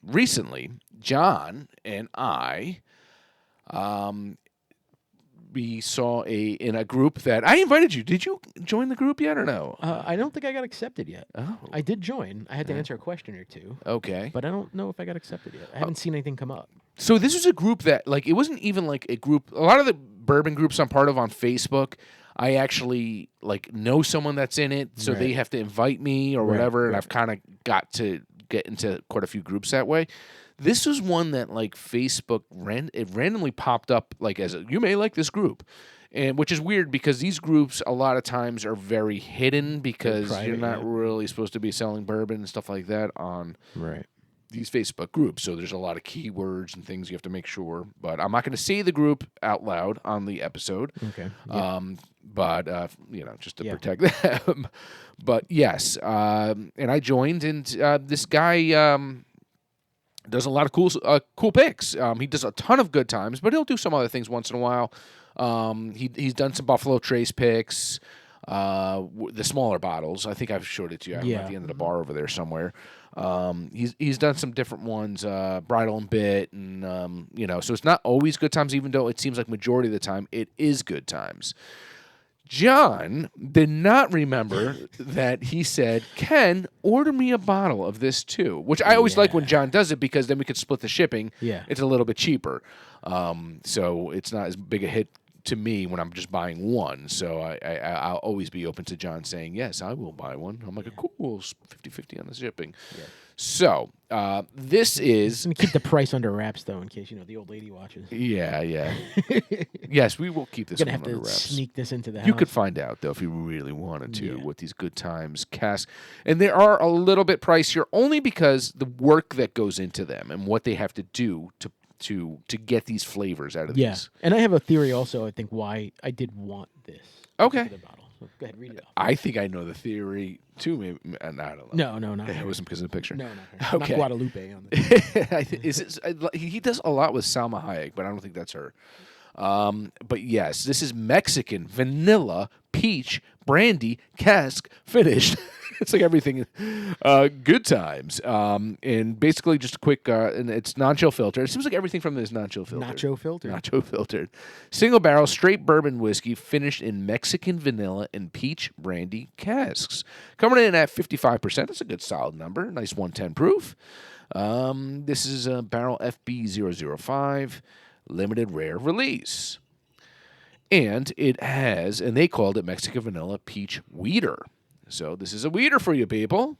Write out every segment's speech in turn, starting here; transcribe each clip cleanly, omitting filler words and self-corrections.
Recently, John and I, we saw in a group that I invited you. Did you join the group yet or no? I don't think I got accepted yet. Oh. I did join. I had to answer a question or two. Okay. But I don't know if I got accepted yet. I haven't seen anything come up. So this was a group that, like, it wasn't even like a group. A lot of the bourbon groups I'm part of on Facebook, I actually like know someone that's in it, so they have to invite me or whatever, and I've kind of got to get into quite a few groups that way. This was one that like Facebook it randomly popped up like as you may like this group, and which is weird because these groups a lot of times are very hidden because private, you're not really supposed to be selling bourbon and stuff like that on these Facebook groups. So there's a lot of keywords and things you have to make sure. But I'm not going to say the group out loud on the episode. Okay. Yeah. But just to protect them. But yes, and I joined, and this guy does a lot of cool picks. He does a ton of good times, but he'll do some other things once in a while. He's done some Buffalo Trace picks, the smaller bottles. I think I've showed it to you. I'm at the end of the bar over there somewhere. He's done some different ones, Bridal and Bit, and so it's not always good times, even though it seems like majority of the time it is good times. John did not remember that he said, Ken, order me a bottle of this too, which I always like when John does it because then we could split the shipping. Yeah. It's a little bit cheaper. So it's not as big a hit to me when I'm just buying one. So I'll always be open to John saying, yes, I will buy one. I'm like, cool, 50-50 on the shipping. Yeah. So this is... I'm going to keep the price under wraps, though, in case, the old lady watches. Yeah. Yes, we will keep this one under wraps. Going to have to sneak this into the house. You could find out, though, if you really wanted to, with these good times Cask. And they are a little bit pricier only because the work that goes into them and what they have to do to get these flavors out of these. Yeah, and I have a theory also, I think, why I did want this. Okay. Bottle. So go ahead, read it off. I think I know the theory, too. Maybe, I don't know. No, not it wasn't because of the picture. No, okay. Not Guadalupe on this. He does a lot with Salma Hayek, but I don't think that's her. But yes, this is Mexican vanilla peach brandy cask finished. It's like everything. Good times. And basically just a quick, and it's non-chill filter. It seems like everything from this is non-chill filter. Nacho filtered. Single barrel straight bourbon whiskey finished in Mexican vanilla and peach brandy casks. Coming in at 55%. That's a good solid number. Nice 110 proof. This is a barrel FB005 limited rare release. And it has, and they called it Mexican vanilla peach weeder. So this is a weeder for you people.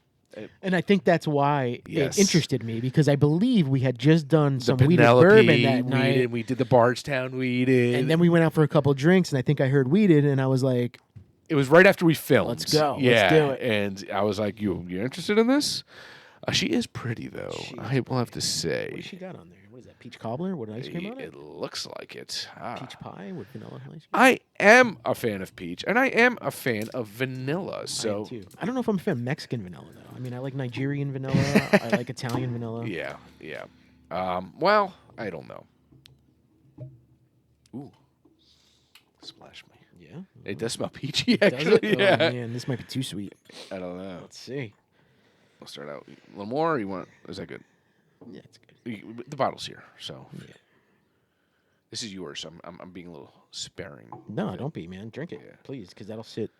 And I think that's why it interested me, because I believe we had just done some weeded Penelope bourbon that night. Weeded. We did the Bardstown weeded. And then we went out for a couple drinks, and I think I heard weeded, and I was like... It was right after we filmed. Let's go. Yeah. Let's do it. And I was like, you're interested in this? She is pretty, though. I will have to say. What has she got on there? What is that, peach cobbler with ice cream on it? It looks like it. Peach pie with vanilla ice cream? I am a fan of peach, and I am a fan of vanilla. So I am too. I don't know if I'm a fan of Mexican vanilla, though. I mean, I like Nigerian vanilla. I like Italian vanilla. Yeah. Well, I don't know. Ooh. Splash me. Yeah? It does smell peachy, actually. Does it? Yeah. Oh, man, this might be too sweet. I don't know. Let's see. We'll start out a little more. Or you want? Is that good? Yeah, it's good. The bottle's here, so Yeah. this is yours. So I'm being a little sparing. No, don't be, man. Drink it, please, because that'll sit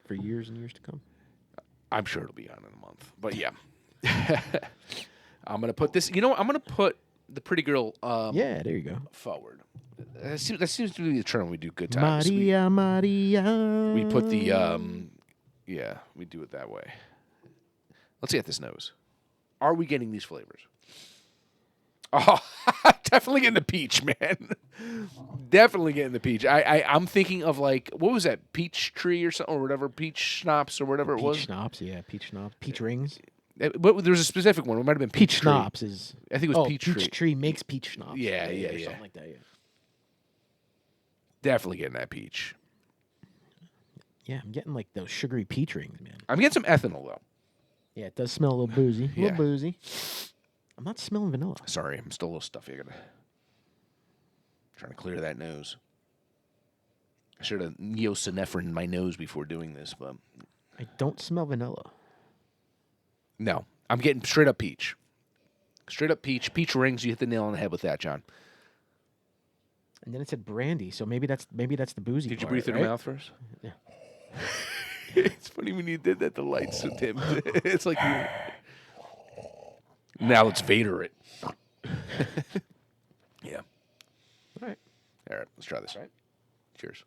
for years and years to come. I'm sure it'll be on in a month. But yeah, I'm gonna put this. I'm gonna put the pretty girl. Yeah, there you go. Forward. That seems to be the trend when we do good times. Maria. We put the we do it that way. Let's see at this nose. Are we getting these flavors? Oh, definitely getting the peach, man. Definitely getting the peach. I'm thinking of like, what was that? Peach tree or something or whatever, peach schnapps or whatever it was. Peach schnapps, yeah, peach schnapps, peach rings. But there was a specific one. It might have been peach tree. schnapps is. I think it was peach tree. Peach tree makes peach schnapps. Yeah. Or something like that. Yeah. Definitely getting that peach. Yeah, I'm getting like those sugary peach rings, man. I'm getting some ethanol though. Yeah, it does smell a little boozy. A Yeah. little boozy. I'm not smelling vanilla. Sorry, I'm still a little stuffy. I gotta trying to clear that nose. I should have neosynephrine my nose before doing this, but I don't smell vanilla. no, I'm getting straight up peach. Straight up peach. Peach rings. You hit the nail on the head with that, John. And then it said brandy, so maybe that's the boozy. Did you part, breathe through right? the mouth first? Yeah. It's funny when you did that. The lights so dim. It's like you. Now let's Vader it. Yeah. All right. All right. Let's try this. All right. Cheers.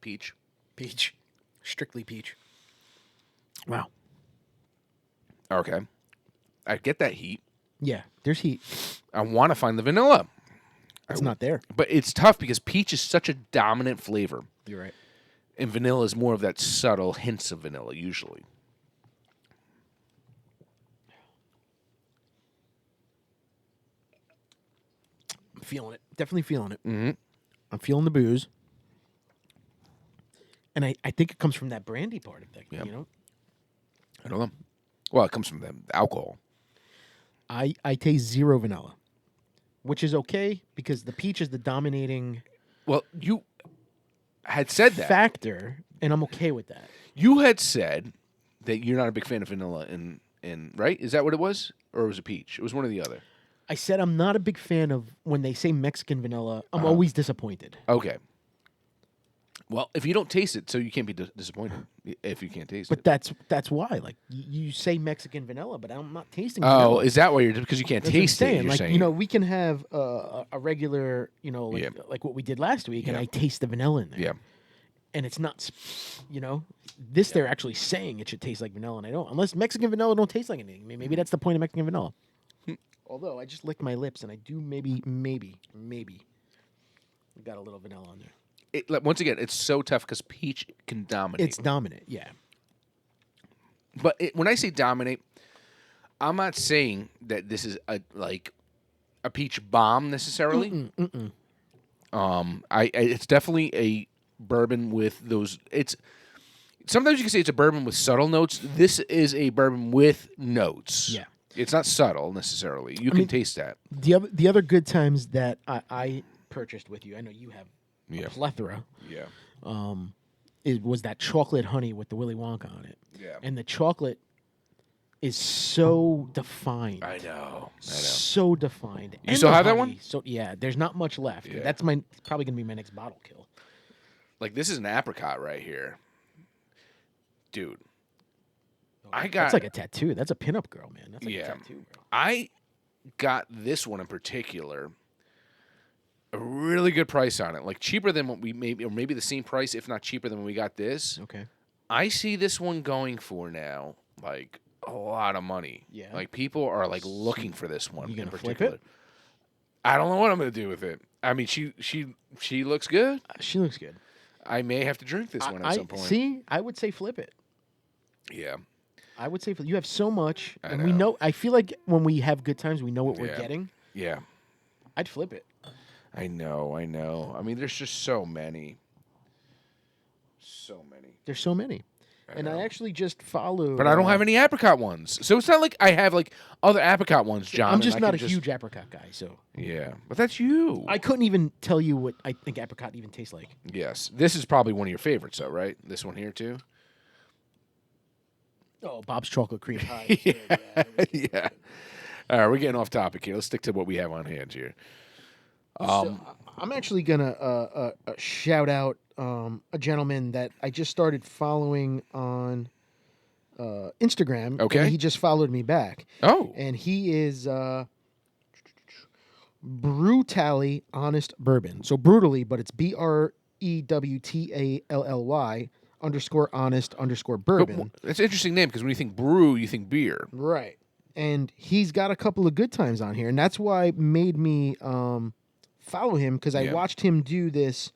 Peach. Peach. Strictly peach. Wow. Okay. I get that heat. Yeah, there's heat. I want to find the vanilla. It's not there. But it's tough because peach is such a dominant flavor. You're right. And vanilla is more of that subtle hints of vanilla, usually. I'm feeling it. Definitely feeling it. Mm-hmm. I'm feeling the booze. And I think it comes from that brandy part of things, Yep. you know? I don't know. Well, it comes from the alcohol. I taste zero vanilla, which is okay because the peach is the dominating Well, you had said that. factor, and I'm okay with that. You had said that you're not a big fan of vanilla in right? Is that what it was? Or was it peach? It was one or the other. I said I'm not a big fan of when they say Mexican vanilla. I'm always disappointed. Okay. Well, if you don't taste it, so you can't be disappointed if you can't taste But it. that's why. Like you say Mexican vanilla, but I'm not tasting Oh, vanilla. is that why you're because you can't That's what I'm taste it? saying. You're Like saying you know, we can have a regular, you know, like, Yeah. like what we did last week, and Yeah. I taste the vanilla in there. Yeah. And it's not, you know, this they're actually saying it should taste like vanilla, and I don't. Unless Mexican vanilla don't taste like anything. Maybe that's the point of Mexican vanilla. Although I just licked my lips, and I do maybe got a little vanilla on there. Once again, it's so tough because peach can dominate. It's dominant, yeah. But when I say dominate, I'm not saying that this is a peach bomb necessarily. It's definitely a bourbon with those. Sometimes you can say it's a bourbon with subtle notes. This is a bourbon with notes. Yeah. It's not subtle necessarily. You can taste that. The other good times that I purchased with you, I know you have a plethora. Yeah. It was that chocolate honey with the Willy Wonka on it. Yeah. And the chocolate is so defined. I know. So defined. You still the have that honey, one? So yeah, there's not much left. Yeah. That's probably gonna be my next bottle kill. Like this is an apricot right here, dude. That's like a tattoo. That's a pinup girl, man. That's like a tattoo, bro. I got this one in particular. A really good price on it, like cheaper than what we maybe the same price, if not cheaper than when we got this. Okay. I see this one going for now like a lot of money. Yeah. Like people are like looking for this one You in gonna flip particular. it? I don't know what I'm gonna do with it. I mean, she looks good. She looks good. I may have to drink this one at some point. See, I would say flip it. Yeah. I would say you have so much, I and we know. I feel like when we have good times, we know what we're Yeah. getting. Yeah. I'd flip it. I know. I mean, there's just so many. So many. There's so many. And I actually just followed. But I don't have any apricot ones. So it's not like I have like other apricot ones, John. I'm and just I not can a huge apricot guy, so Yeah. But that's you. I couldn't even tell you what I think apricot even tastes like. Yes. This is probably one of your favorites, though, right? This one here, too? Oh, Bob's chocolate cream pie. Yeah. All right, we're getting off topic here. Let's stick to what we have on hand here. So, I'm actually gonna shout out a gentleman that I just started following on Instagram. Okay. And he just followed me back. Oh. And he is Brutally Honest Bourbon. So brutally, but it's BREWTALLY _honest_bourbon. It's an interesting name because when you think brew, you think beer. Right. And he's got a couple of good times on here. And that's why it made me follow him, because I watched him do this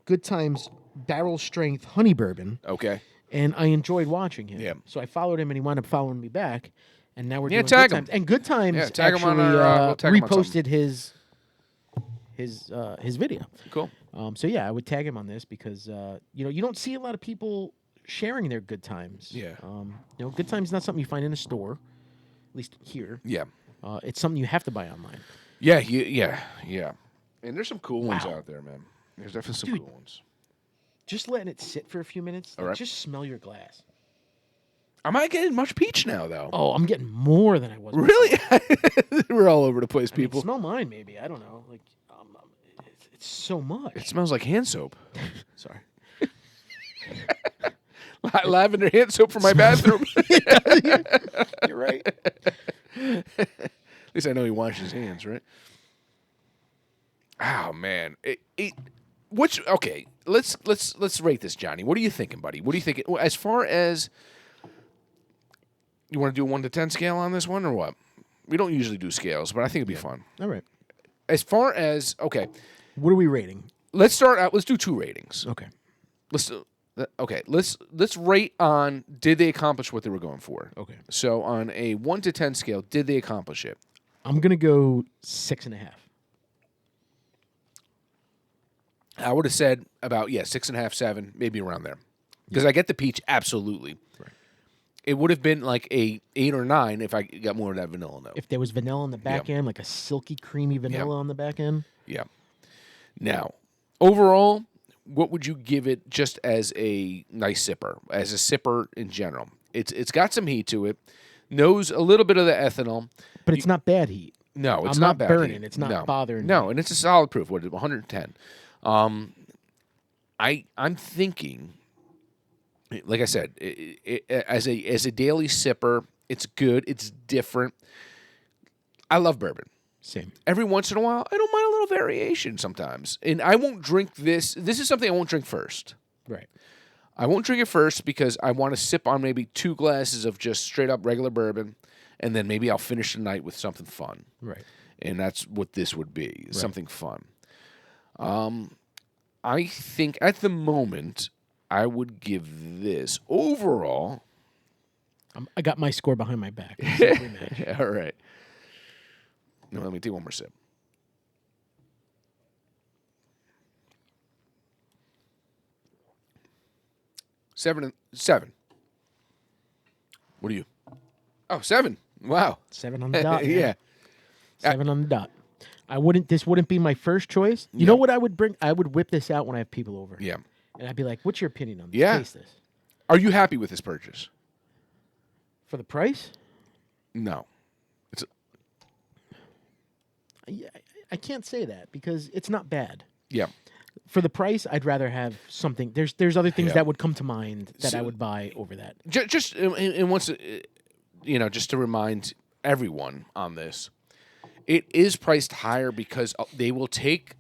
Good Times barrel strength honey bourbon. Okay. And I enjoyed watching him. Yeah. So I followed him, and he wound up following me back. And now we're doing tag Good him. Times. And Good Times tag him actually on our, we'll tag him on reposted his video. Cool. So yeah, I would tag him on this because you don't see a lot of people sharing their good times. Yeah. Good times is not something you find in a store, at least here. Yeah. It's something you have to buy online. Yeah. And there's some cool ones Wow. out there, man. There's definitely some cool ones. just letting it sit for a few minutes. All right. Just smell your glass. I'm not getting much peach now, though. Oh, I'm getting more than I was. Really? We're all over the place, I mean, people. smell mine, maybe. I don't know. Like, it's so much. It smells like hand soap. Sorry. Lavender hand soap for my bathroom. You're right. At least I know he washes his hands, right? Oh man, okay? Let's rate this, Johnny. What are you thinking, buddy? What are you thinking? As far as you want to do a 1 to 10 scale on this one, or what? We don't usually do scales, but I think it'd be fun. All right. As far as What are we rating? let's start out. Let's do 2 ratings. Okay. Let's rate on did they accomplish what they were going for? Okay. So on a 1 to 10 scale, did they accomplish it? I'm gonna go 6.5. I would have said about 6.5, 7, maybe around there, because I get the peach absolutely. Right. It would have been like a 8 or 9 if I got more of that vanilla note. If there was vanilla on the back end, like a silky, creamy vanilla on the back end. Yeah. Now, overall, what would you give it just as a nice sipper, as a sipper in general? It's got some heat to it, knows a little bit of the ethanol. But it's not bad heat. No, it's I'm not bad burning. heat. It's not bothering No, me. and it's a solid proof. What is it, 110? I'm thinking, like I said, as a daily sipper, it's good. It's different. I love bourbon. Same. Every once in a while, I don't mind a little variation sometimes. And I won't drink this. This is something I won't drink first. Right. I won't drink it first because I want to sip on maybe 2 glasses of just straight up regular bourbon, and then maybe I'll finish the night with something fun. Right. And that's what this would be, something fun. I think at the moment, I would give this overall. I got my score behind my back. Rematch. All right. No, let me take one more sip. 7. What are you? Oh, 7. Wow. 7 on the dot. man. Yeah. 7 on the dot. This wouldn't be my first choice. You know what I would bring? I would whip this out when I have people over. Yeah. And I'd be like, what's your opinion on this? Yeah. Taste this. Are you happy with this purchase? For the price? No. I can't say that because it's not bad. Yeah. For the price, I'd rather have something. There's other things Yeah. that would come to mind that I So- would buy over that. Just and once, just to remind everyone on this, it is priced higher because they will take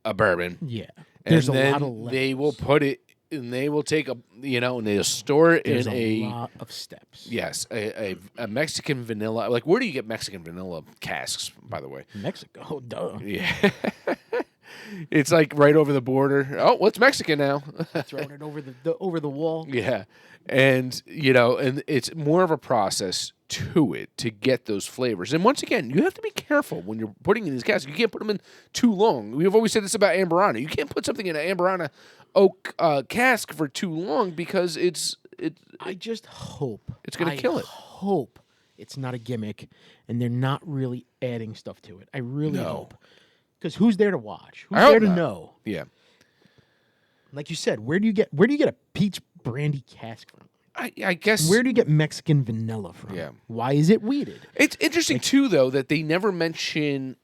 a bourbon. Yeah. And There's a then lot of they will levels. put it, and they will take and they'll store it There's in a lot of steps. yes, a Mexican vanilla. Like, where do you get Mexican vanilla casks, by the way? Mexico, oh, duh. Yeah. It's like right over the border. Oh, what's Mexican now? Throwing it over the wall. Yeah. And, and it's more of a process to it to get those flavors. And once again, you have to be careful when you're putting in these casks. You can't put them in too long. We've always said this about Amberana. You can't put something in an Amberana oak cask for too long because I just hope It's gonna kill it. Hope it's not a gimmick and they're not really adding stuff to it. I really No. hope. Because who's there to watch? Who's I hope there to not. know? yeah. Like you said, where do you get a peach brandy cask from? I guess Where do you get Mexican vanilla from? Yeah. Why is it weeded? it's interesting too, though, that they never mention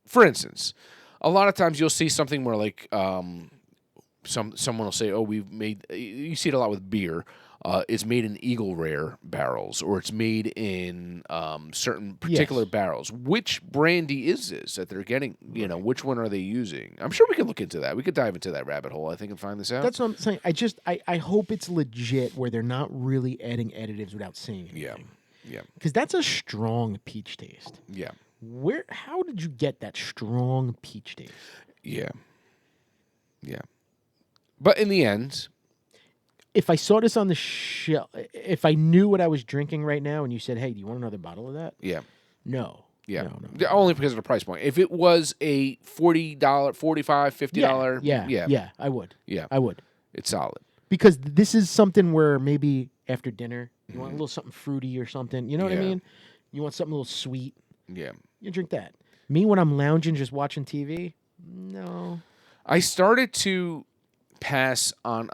for instance, a lot of times you'll see something where like someone will say, "Oh, we've made." You see it a lot with beer. It's made in Eagle Rare barrels, or it's made in certain particular Yes. barrels. Which brandy is this that they're getting? Which one are they using? I'm sure we could look into that. We could dive into that rabbit hole, I think, and find this out. That's what I'm saying. I hope it's legit where they're not really adding additives without saying anything. Yeah. Because that's a strong peach taste. Yeah. How did you get that strong peach taste? Yeah. Yeah. But in the end, If I saw this on the shelf, if I knew what I was drinking right now and you said, hey, do you want another bottle of that? yeah. No. Yeah. No. Only because of the price point. If it was a $40, $45, $50, Yeah, I would. Yeah. I would. It's solid. Because this is something where maybe after dinner, you want a little something fruity or something. You know what I Yeah. mean? You want something a little sweet. Yeah. You drink that. Me, when I'm lounging, just watching TV, no. I started to pass on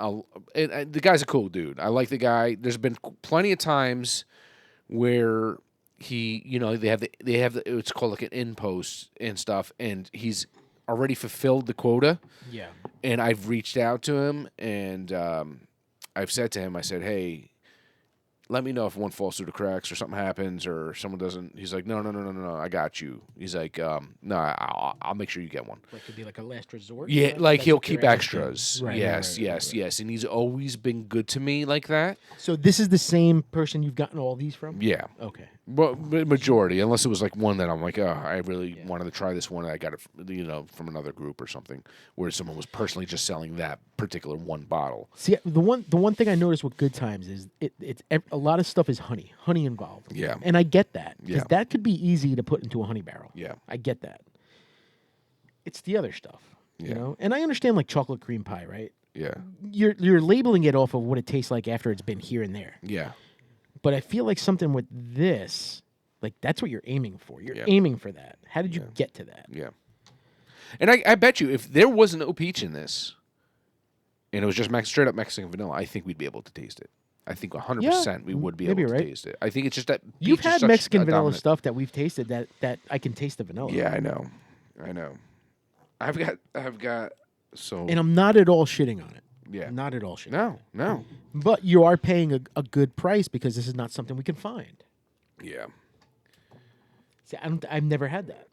the guy's a cool dude. I like the guy. There's been plenty of times where he, they have it's called like an in post and stuff, and he's already fulfilled the quota. Yeah. And I've reached out to him, and I've said to him, I said, hey, let me know if one falls through the cracks or something happens or someone doesn't. He's like, no, I got you. He's like, no, I'll make sure you get one. Like it'd be like a last resort. Yeah, like That's he'll what keep you're extras. asking. Right, Yes. And he's always been good to me like that. So this is the same person you've gotten all these from? Yeah. Okay. Well, majority, unless it was like one that I'm like, oh, I really wanted to try this one. I got it, from another group or something, where someone was personally just selling that particular one bottle. See, the one thing I noticed with Good Times is it's a lot of stuff is honey involved. Yeah. And I get that because Yeah. that could be easy to put into a honey barrel. Yeah. I get that. It's the other stuff, Yeah. And I understand like chocolate cream pie, right? Yeah. You're labeling it off of what it tastes like after it's been here and there. Yeah. But I feel like something with this, like that's what you're aiming for. You're Yeah. aiming for that. How did you get to that? Yeah. And I bet you if there was no peach in this, and it was just straight up Mexican vanilla, I think we'd be able to taste it. I think 100% we would be able to taste it. I think it's just that You've peach is had such Mexican a vanilla dominant- stuff that we've tasted that I can taste the vanilla. Yeah, I know. I've got so. And I'm not at all shitting on it. Yeah. Not at all shitting. No. But you are paying a good price because this is not something we can find. Yeah. See, I've never had that.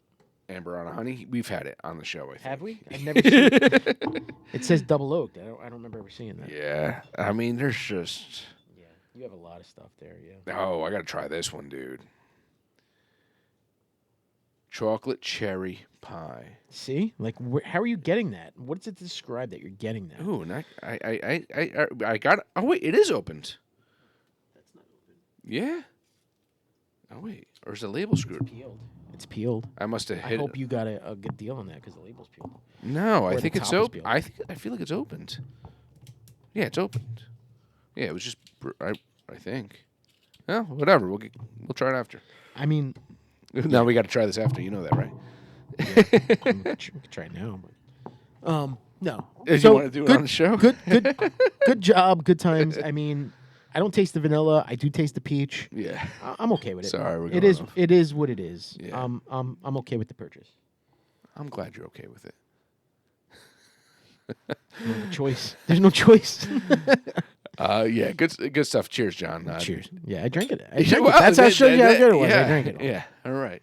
Amber on a honey. We've had it on the show. I think. Have we? I've never seen it. It says double oaked. I don't remember ever seeing that. Yeah. I mean, there's just. Yeah. You have a lot of stuff there. Yeah. Oh, I got to try this one, dude. Chocolate cherry pie. See, like, how are you getting that? What does it describe that you're getting that? Ooh, and I got. Oh wait, it is opened. That's not open. Yeah. Oh wait, or is the label screwed? Peeled. It's peeled. I must have I hit. hope you got a good deal on that because the label's peeled. No, Or I the think it's top is open. peeled. I feel like it's opened. Yeah, it's opened. Yeah, it was just. I think. Well, whatever. We'll try it after. I mean, Now we got to try this after. You know that, right? we could try it now. But, no. Did you want to do it on the show? Good job. Good times. I mean, I don't taste the vanilla. I do taste the peach. Yeah. I'm okay with it. Sorry, we're it going is. off. It is what it is. Yeah. I'm okay with the purchase. I'm glad you're okay with it. No choice. There's no choice. Yeah, good stuff. Cheers, John. Cheers. Yeah, I drank it. Well, That's how I showed you how good it was. Yeah, I drank it. Yeah. All right.